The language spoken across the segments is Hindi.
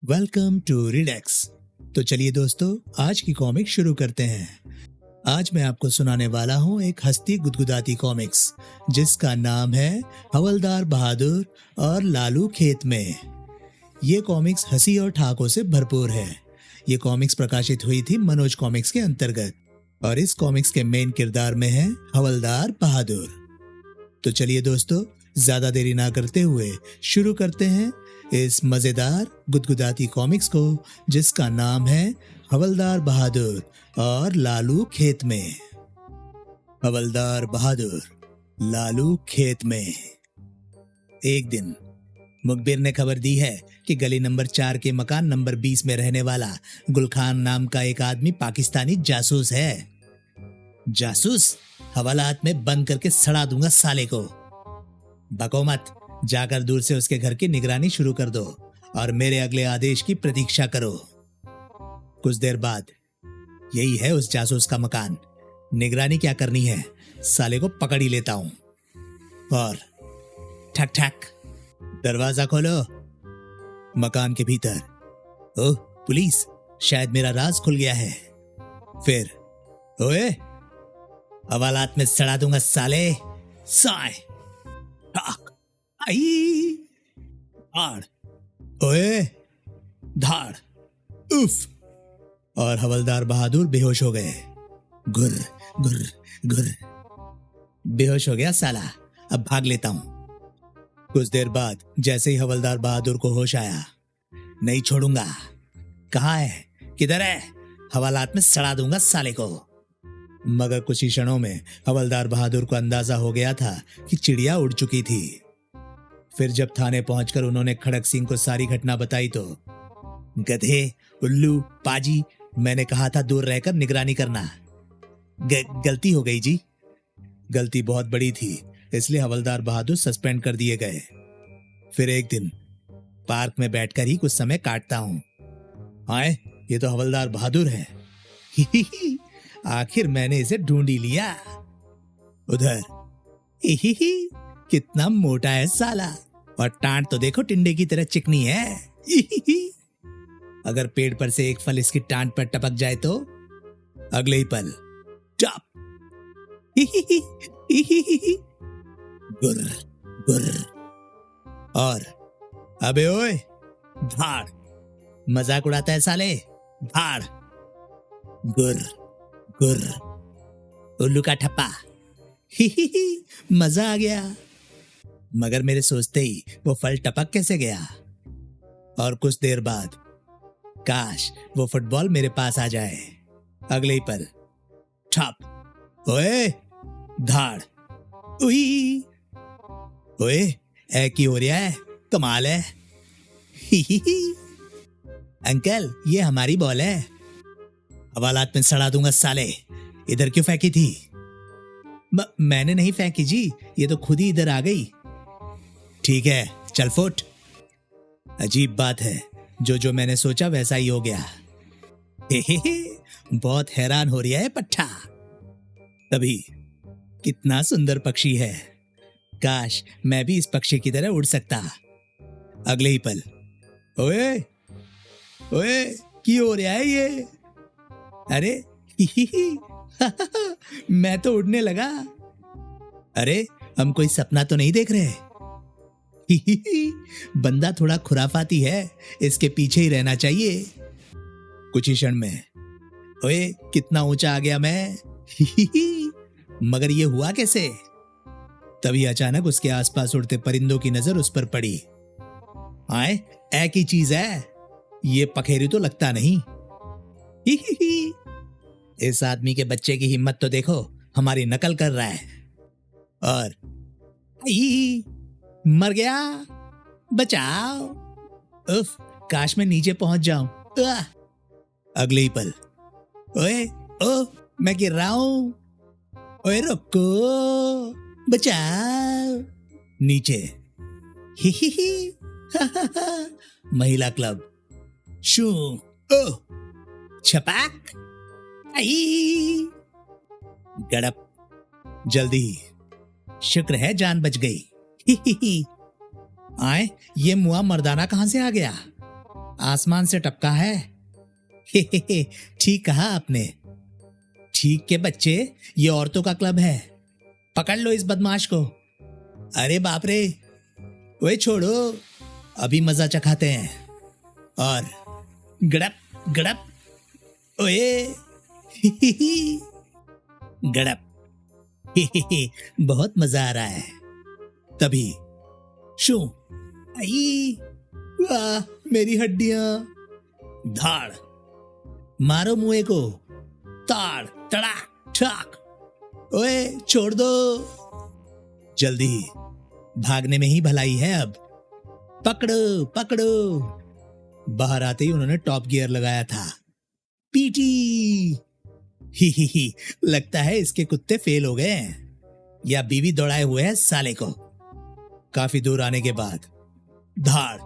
Welcome to रिडैक्स। तो चलिए दोस्तों, आज की कॉमिक शुरू करते हैं। आज मैं आपको सुनाने वाला हूँ एक हंसती गुदगुदाती कॉमिक्स जिसका नाम है हवलदार बहादुर और लालू खेत में। ये कॉमिक्स हंसी और ठहाकों से भरपूर है। ये कॉमिक्स प्रकाशित हुई थी मनोज कॉमिक्स के अंतर्गत और इस कॉमिक्स के मेन किरदार में है हवलदार बहादुर। तो चलिए दोस्तों, ज्यादा देरी ना करते हुए शुरू करते हैं इस मजेदार गुदगुदाती कॉमिक्स को जिसका नाम है हवलदार बहादुर और लालू खेत में। हवलदार बहादुर, लालू खेत में। एक दिन मुखबिर ने खबर दी है कि गली नंबर 4 के मकान नंबर 20 में रहने वाला गुलखान नाम का एक आदमी पाकिस्तानी जासूस है। जासूस? हवालात में बंद करके सड़ा दूंगा साले को। बको मत, जाकर दूर से उसके घर की निगरानी शुरू कर दो और मेरे अगले आदेश की प्रतीक्षा करो। कुछ देर बाद, यही है उस जासूस का मकान। निगरानी क्या करनी है, साले को पकड़ ही लेता हूं। और ठक ठक, दरवाजा खोलो। मकान के भीतर, ओह पुलिस, शायद मेरा राज खुल गया है। फिर, ओए, हवालात में सड़ा दूंगा साले। साए, ठाक, आई, धाड़, ओए, धाड़, उफ। और हवलदार बहादुर बेहोश हो गए। गुर गुर गुर। बेहोश हो गया साला, अब भाग लेता हूं। कुछ देर बाद जैसे ही हवलदार बहादुर को होश आया, नहीं छोड़ूंगा। कहाँ है, किधर है? हवालात में सड़ा दूंगा साले को। मगर कुछ ही क्षणों में हवलदार बहादुर को अंदाजा हो गया था कि चिड़िया उड़ चुकी थी। फिर जब थाने पहुंचकर उन्होंने खड़क सिंह को सारी घटना बताई तो, गधे, उल्लू, पाजी, मैंने कहा था दूर रहकर निगरानी करना। गलती हो गई जी। गलती बहुत बड़ी थी, इसलिए हवलदार बहादुर सस्पेंड कर दिए गए। फिर एक दिन पार्क में बैठकर ही कुछ समय काटता हूं। आए, ये तो हवलदार बहादुर है। आखिर मैंने इसे ढूंढ ही लिया। उधर, कितना मोटा है साला, और टांट तो देखो टिंडे की तरह चिकनी है। अगर पेड़ पर से एक फल इसकी टांट पर टपक जाए तो अगले ही पल टप। गुर गुर। और अबे ओए, धाड़। मजाक उड़ाता है साले, धाड़। गुर गुर। उल्लू का ठप्पा। मजा आ गया। मगर मेरे सोचते ही वो फल टपक कैसे गया। और कुछ देर बाद, काश वो फुटबॉल मेरे पास आ जाए। अगले ही पल ठप। ओए, धाड़, उई। ओए, ऐ की हो रहा है, कमाल है। अंकल, ये हमारी बॉल है। हवालात में सड़ा दूंगा साले। इधर क्यों फेंकी थी? मैंने नहीं फेंकी जी, ये तो खुद ही इधर आ गई। ठीक है, चल फुट। अजीब बात है, जो मैंने सोचा वैसा ही हो गया। बहुत हैरान हो रहा है पट्टा। तभी, कितना सुंदर पक्षी है, काश मैं भी इस पक्षी की तरह उड़ सकता। अगले ही पल, ओए ओए, की हो रहा है ये? अरे, मैं तो उड़ने लगा। अरे, हम कोई सपना तो नहीं देख रहे? बंदा थोड़ा खुराफाती है, इसके पीछे ही रहना चाहिए। कुछ ही क्षण में, ओए, कितना ऊंचा आ गया मैं। मगर ये हुआ कैसे? तभी अचानक उसके आसपास उड़ते परिंदों की नजर उस पर पड़ी। आए, ऐ की चीज है, ये पखेरू तो लगता नहीं। इस आदमी के बच्चे की हिम्मत तो देखो, हमारी नकल कर रहा है। और मर गया, बचाओ। उफ, काश मैं नीचे पहुंच जाऊं। अगले ही पल, ओए, ओ, मैं गिर रहा हूं। ओए रुको, बचाओ। नीचे, महिला क्लब। शू, ओ, छपाक, आई, गड़प। जल्दी, शुक्र है जान बच गई। आए, ये मुआ मर्दाना कहां से आ गया? आसमान से टपका है। हे, ठीक कहा आपने। ठीक के बच्चे, ये औरतों का क्लब है, पकड़ लो इस बदमाश को। अरे बाप रे, ओए छोड़ो, अभी मजा चखाते हैं। और गड़प गड़प, ओए गड़प, बहुत मजा आ रहा है। तभी शू, आई, वाह मेरी हड्डियां। धाड़, मारो मुए को, ताड़ तड़ाक ठाक। ओए छोड़ दो, जल्दी, भागने में ही भलाई है अब। पकड़ो पकड़ो। बाहर आते ही उन्होंने टॉप गियर लगाया था। पीटी, ही, लगता है इसके कुत्ते फेल हो गए हैं या बीवी दौड़ाए हुए हैं साले को। काफी दूर आने के बाद धाड़,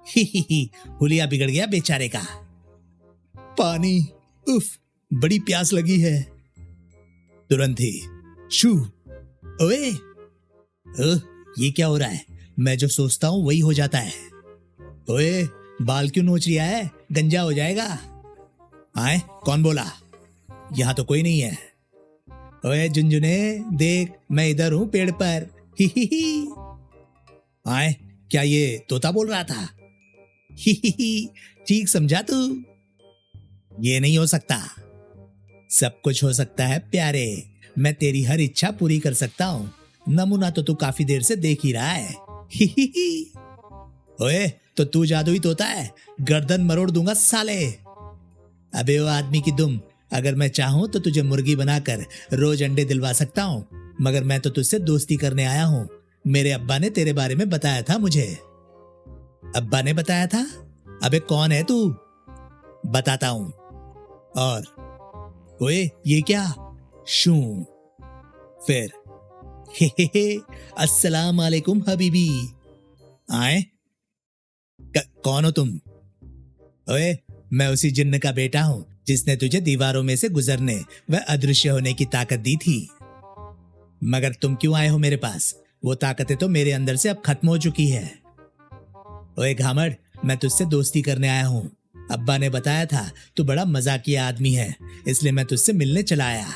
ही, हुलिया बिगड़ गया बेचारे का। पानी, उफ, बड़ी प्यास लगी है। तुरंत ही शू, ओए, ये क्या हो रहा है? मैं जो सोचता हूं वही हो जाता है। ओए, बाल क्यों नोच रिया है? गंजा हो जाएगा। आए, कौन बोला? यहां तो कोई नहीं है। ओए झुनझुने, देख मैं इधर हूं पेड़ पर। ही। आए, क्या ये तोता बोल रहा था? ही, ठीक समझा तू। ये नहीं हो सकता। सब कुछ हो सकता है प्यारे, मैं तेरी हर इच्छा पूरी कर सकता हूं। नमूना तो तू काफी देर से देख ही रहा है। ही। ओए, तो तू जादुई तोता है, गर्दन मरोड़ दूंगा साले। अबे वो आदमी की दुम, अगर मैं चाहूं तो तुझे मुर्गी बनाकर रोज अंडे दिलवा सकता हूं, मगर मैं तो तुझसे दोस्ती करने आया हूं। मेरे अब्बा ने तेरे बारे में बताया था मुझे। अब्बा ने बताया था? अबे कौन है तू? बताता हूं। और ओए, ये क्या? शू, फिर हे, अस्सलाम वालेकुम हबीबी। आए, कौन हो तुम? ओए, मैं उसी जिन्न का बेटा हूं जिसने तुझे दीवारों में से गुजरने व अदृश्य होने की ताकत दी थी। मगर तुम क्यों आए हो मेरे पास? वो ताकतें तो मेरे अंदर से अब खत्म हो चुकी है। ओए घामड़, मैं तुझसे दोस्ती करने आया हूं। अब्बा ने बताया था तू बड़ा मजाकिया आदमी है, इसलिए मैं तुझसे मिलने चला आया।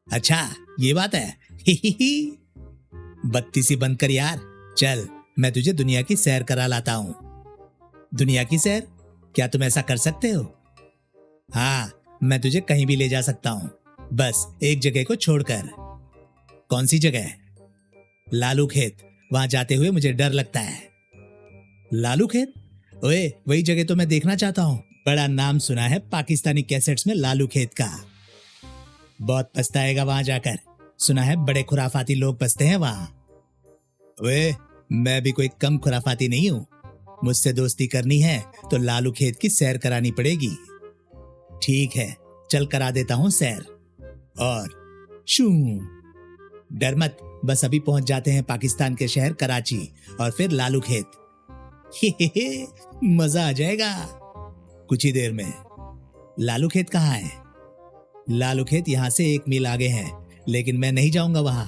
अच्छा, ये बात है। ही। बत्ती सी बंद कर यार, चल मैं तुझे दुनिया की सैर करा लाता हूं। दुनिया की सैर? क्या तुम ऐसा कर सकते हो? हाँ, मैं तुझे कहीं भी ले जा सकता हूं, बस एक जगह को छोड़कर। कौन सी जगह? लालू खेत। वहां जाते हुए मुझे डर लगता है। लालू खेत? ओए, वही जगह तो मैं देखना चाहता हूं। बड़ा नाम सुना है पाकिस्तानी कैसेट्स में लालू खेत का। बहुत पछताएगा वहां जाकर। सुना है बड़े खुराफाती लोग बसते हैं वहां। ओए, मैं भी कोई कम खुराफाती नहीं हूं। मुझसे दोस्ती करनी है तो लालू खेत की सैर करानी पड़ेगी। ठीक है, चल करा देता हूं सैर। और शू, डर मत, बस अभी पहुंच जाते हैं पाकिस्तान के शहर कराची और फिर लालू खेत। हे, मजा आ जाएगा कुछ ही देर में। लालू खेत कहाँ है? लालू खेत यहां से 1 मील आगे है, लेकिन मैं नहीं जाऊंगा वहां।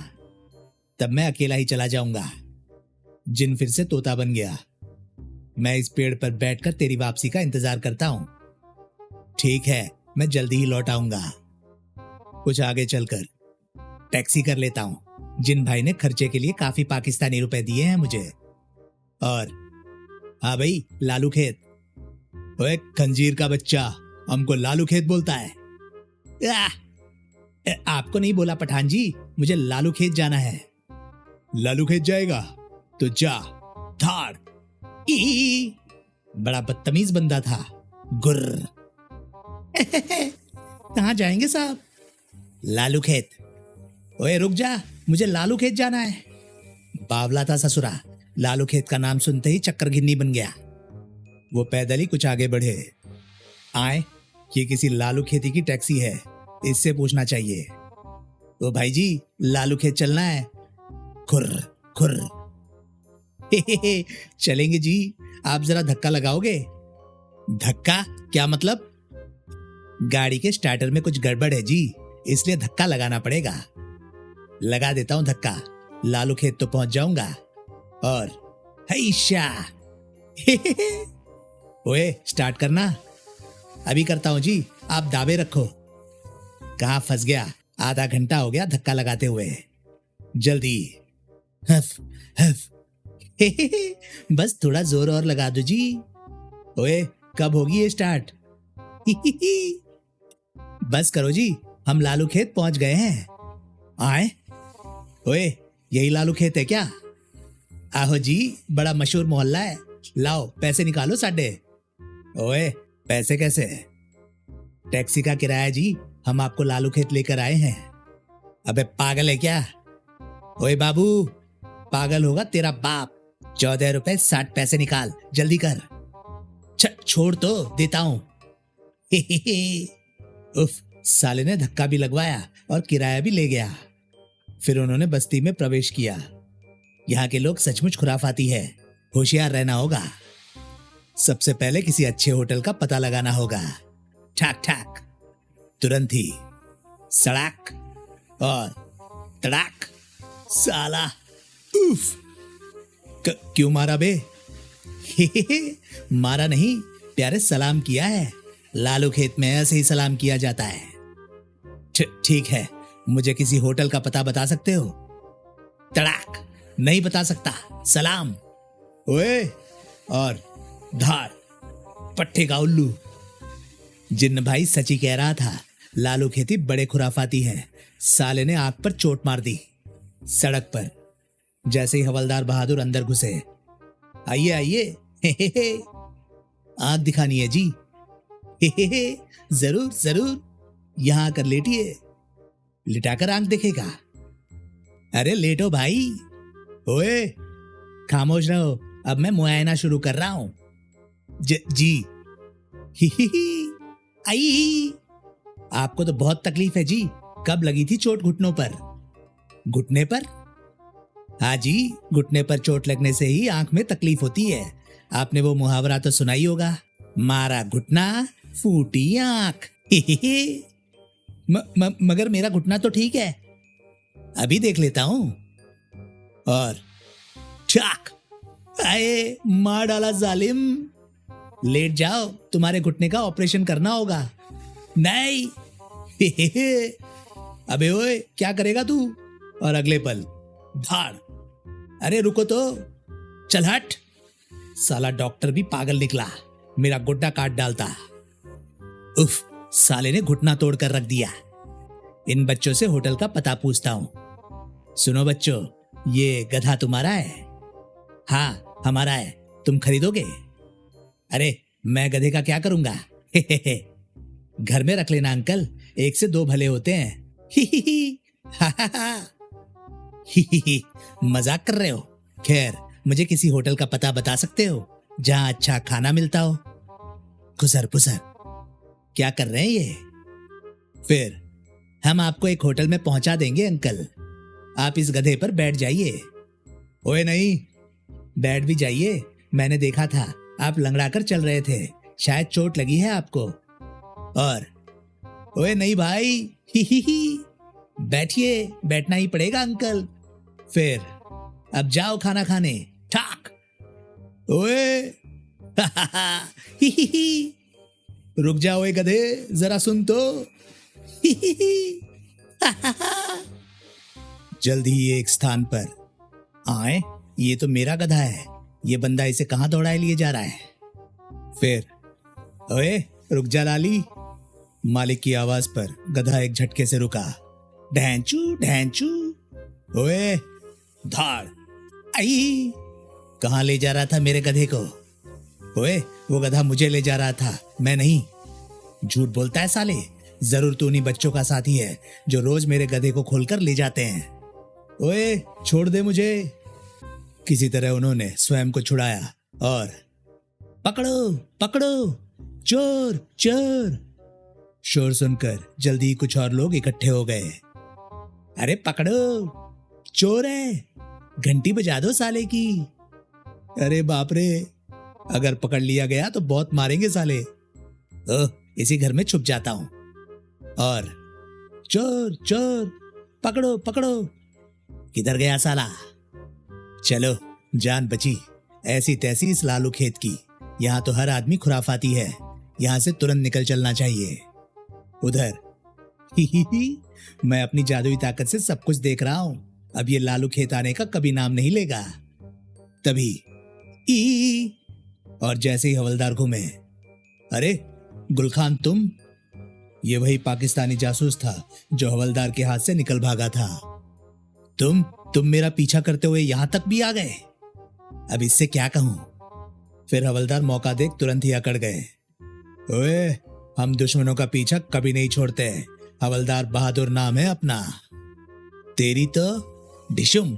तब मैं अकेला ही चला जाऊंगा। जिन फिर से तोता बन गया। मैं इस पेड़ पर बैठकर तेरी वापसी का इंतजार करता हूं। ठीक है, मैं जल्दी ही लौट आऊंगा। कुछ आगे चलकर टैक्सी कर लेता हूं। जिन भाई ने खर्चे के लिए काफी पाकिस्तानी रुपए दिए हैं मुझे। और हाँ भाई, लालू खेत। ओए खंजीर का बच्चा, हमको लालू खेत बोलता है। आपको नहीं बोला पठान जी, मुझे लालू खेत जाना है। लालू खेत जाएगा तो जा। धाड़, बड़ा बदतमीज बंदा था। गुर्र। कहां जाएंगे साहब? लालू खेत। ओए रुक जा, मुझे लालू खेत जाना है। बावला था ससुरा, लालू खेत का नाम सुनते ही चक्कर घिन्नी बन गया। वो पैदल ही कुछ आगे बढ़े। आए, ये किसी लालू खेती की टैक्सी है, इससे पूछना चाहिए। तो भाई जी, लालू खेत चलना है। खुर्र खुर्र। चलेंगे जी, आप जरा धक्का लगाओगे? धक्का? क्या मतलब? गाड़ी के स्टार्टर में कुछ गड़बड़ है जी, इसलिए धक्का लगाना पड़ेगा। लगा देता हूं धक्का, लालू खेत तो पहुंच जाऊंगा। और हैशा, ओए स्टार्ट करना। अभी करता हूं जी, आप दावे रखो। कहाँ फंस गया? आधा घंटा हो गया धक्का लगाते हुए। जल्दी। हफ हफ। बस थोड़ा जोर और लगा दो जी। ओए कब होगी ये स्टार्ट? बस करो जी, हम लालू खेत पहुंच गए हैं। आए? ओए यही लालू खेत है क्या? आहो जी, बड़ा मशहूर मोहल्ला है। लाओ पैसे निकालो साडे। ओए पैसे कैसे? टैक्सी का किराया जी, हम आपको लालू खेत लेकर आए हैं। अबे पागल है क्या? ओए बाबू, पागल होगा तेरा बाप। 14 रुपए 60 पैसे निकाल, जल्दी कर। छोड़ तो देता हूं। उफ, साले ने धक्का भी लगवाया और किराया भी ले गया। फिर उन्होंने बस्ती में प्रवेश किया। यहाँ के लोग सचमुच खुराफाती है, होशियार रहना होगा। सबसे पहले किसी अच्छे होटल का पता लगाना होगा। ठाक ठाक, तुरंत ही सड़ाक और तड़ाक। साला उफ, क्यों मारा बे? मारा नहीं, प्यारे सलाम किया है। लालू खेत में ऐसे ही सलाम किया जाता है। ठीक है, मुझे किसी होटल का पता बता सकते हो? तड़ाक, नहीं बता सकता, सलाम। ओए और धार, पट्टे का उल्लू। जिन्न भाई सची कह रहा था, लालू खेती बड़े खुराफाती है। साले ने आंख पर चोट मार दी। सड़क पर जैसे ही हवलदार बहादुर अंदर घुसे, आइए आइए, आंख दिखानी है जी। जरूर जरूर, यहां आकर लेटिए। लिटाकर आंख देखेगा? अरे लेटो भाई। ओए खामोश रहो, अब मैं मुआयना शुरू कर रहा हूं। जी। आई, आपको तो बहुत तकलीफ है जी। कब लगी थी चोट? घुटनों पर? घुटने पर? हाँ जी, घुटने पर चोट लगने से ही आंख में तकलीफ होती है। आपने वो मुहावरा तो सुना ही होगा, मारा घुटना फूटी आंख। मगर मेरा घुटना तो ठीक है, अभी देख लेता हूं। और चाक, आए मार डाला जालिम। लेट जाओ, तुम्हारे घुटने का ऑपरेशन करना होगा। नहीं। अबे ओए, क्या करेगा तू? और अगले पल धाड़। अरे रुको तो, चल हट। साला डॉक्टर भी पागल निकला, मेरा गुड्डा काट डालता। उफ, साले ने घुटना तोड़कर रख दिया। इन बच्चों से होटल का पता पूछता हूं। सुनो बच्चों, ये गधा तुम्हारा है? हाँ हमारा है, तुम खरीदोगे? अरे मैं गधे का क्या करूंगा? घर में रख लेना अंकल, 1 से 2 भले होते हैं। मजाक कर रहे हो? खैर, मुझे किसी होटल का पता बता सकते हो जहां अच्छा खाना मिलता हो? खुसर पुसर, क्या कर रहे हैं ये? फिर हम आपको एक होटल में पहुंचा देंगे अंकल, आप इस गधे पर बैठ जाइए। ओए नहीं, बैठ भी जाइए, मैंने देखा था आप लंगड़ाकर चल रहे थे, शायद चोट लगी है आपको। और ओए नहीं भाई, बैठिए, बैठना ही पड़ेगा अंकल। फिर अब जाओ खाना खाने। ठाक। ओए रुक जाओ ए गधे, जरा सुन तो। जल्दी ही एक स्थान पर आए। ये तो मेरा गधा है, ये बंदा इसे कहां दौड़ाए लिए जा रहा है? फिर ओए रुक जा लाली। मालिक की आवाज पर गधा एक झटके से रुका। ढैंचू ढैंचू। ओए धाड़। आई, कहां ले जा रहा था मेरे गधे को? ओए वो गधा मुझे ले जा रहा था, मैं नहीं। झूठ बोलता है साले, जरूर तू उन्हीं बच्चों का साथी है जो रोज मेरे गधे को खोलकर ले जाते हैं। ओए छोड़ दे मुझे। किसी तरह उन्होंने स्वयं को छुड़ाया और पकड़ो पकड़ो, चोर चोर। शोर सुनकर जल्दी कुछ और लोग इकट्ठे हो गए। अरे पकड़ो, चोर है, घंटी बजा दो साले की। अरे बाप रे, अगर पकड़ लिया गया तो बहुत मारेंगे साले। इसी घर में छुप जाता हूं। और चोर चोर, पकड़ो पकड़ो। किधर गया साला? चलो जान बची, ऐसी तैसी इस लालू खेत की। यहाँ तो हर आदमी खुराफाती है। यहाँ से तुरंत निकल चलना चाहिए। उधर ही मैं अपनी जादुई ताकत से सब कुछ देख रहा हूं। अब ये लालू खेत आने का कभी नाम नहीं लेगा। तभी ई और जैसे ही हवलदार घूमे, अरे गुलखान तुम? ये वही पाकिस्तानी जासूस था जो हवलदार के हाथ से निकल भागा था। तुम मेरा पीछा करते हुए यहां तक भी आ गए। अब इससे क्या कहूं। फिर हवलदार मौका देख तुरंत ही अकड़ गए। ओए, हम दुश्मनों का पीछा कभी नहीं छोड़ते। हवलदार बहादुर नाम है अपना। तेरी तो डिशुम,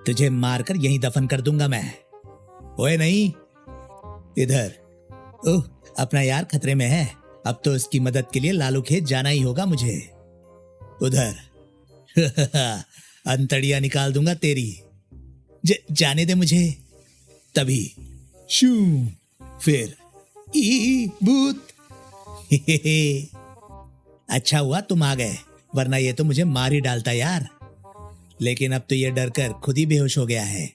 तुझे मारकर यहीं दफन कर दूंगा मैं। ओए नहीं, इधर। ओह, अपना यार खतरे में है। अब तो इसकी मदद के लिए लालू खेत जाना ही होगा मुझे। उधर अंतड़िया निकाल दूंगा तेरी। जाने दे मुझे। तभी शू, फिर ई भूत। अच्छा हुआ तुम आ गए, वरना ये तो मुझे मार ही डालता यार। लेकिन अब तो ये डर कर खुद ही बेहोश हो गया है।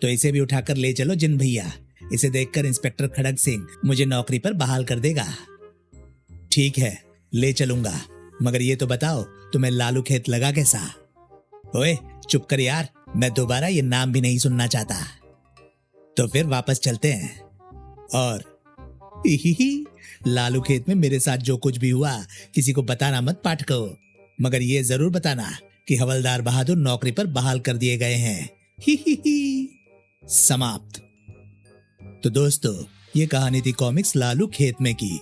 तो इसे भी उठाकर ले चलो जिन भैया। इसे देखकर इंस्पेक्टर खड़ग सिंह मुझे नौकरी पर बहाल कर देगा। ठीक है, ले चलूंगा, मगर ये तो बताओ तुम्हें लालू खेत लगा कैसा? ओए चुप कर यार, मैं दोबारा ये नाम भी नहीं सुनना चाहता। तो फिर वापस चलते हैं। और लालू खेत में मेरे साथ जो कुछ भी हुआ किसी को बताना मत पाठको, मगर ये जरूर बताना कि हवलदार बहादुर नौकरी पर बहाल कर दिए गए हैं। समाप्त। तो दोस्तों, ये कहानी थी कॉमिक्स लालू खेत में की।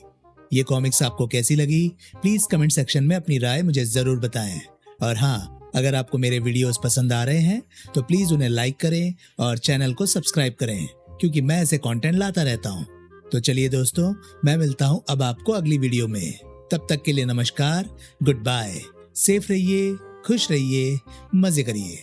ये कॉमिक्स आपको कैसी लगी प्लीज कमेंट सेक्शन में अपनी राय मुझे जरूर बताएं। और हाँ, अगर आपको मेरे वीडियोस पसंद आ रहे हैं तो प्लीज उन्हें लाइक करें और चैनल को सब्सक्राइब करें, क्योंकि मैं ऐसे कंटेंट लाता रहता हूँ। तो चलिए दोस्तों, मैं मिलता हूँ अब आपको अगली वीडियो में। तब तक के लिए नमस्कार, गुड बाय, सेफ रहिए, खुश रहिए, मजे करिए।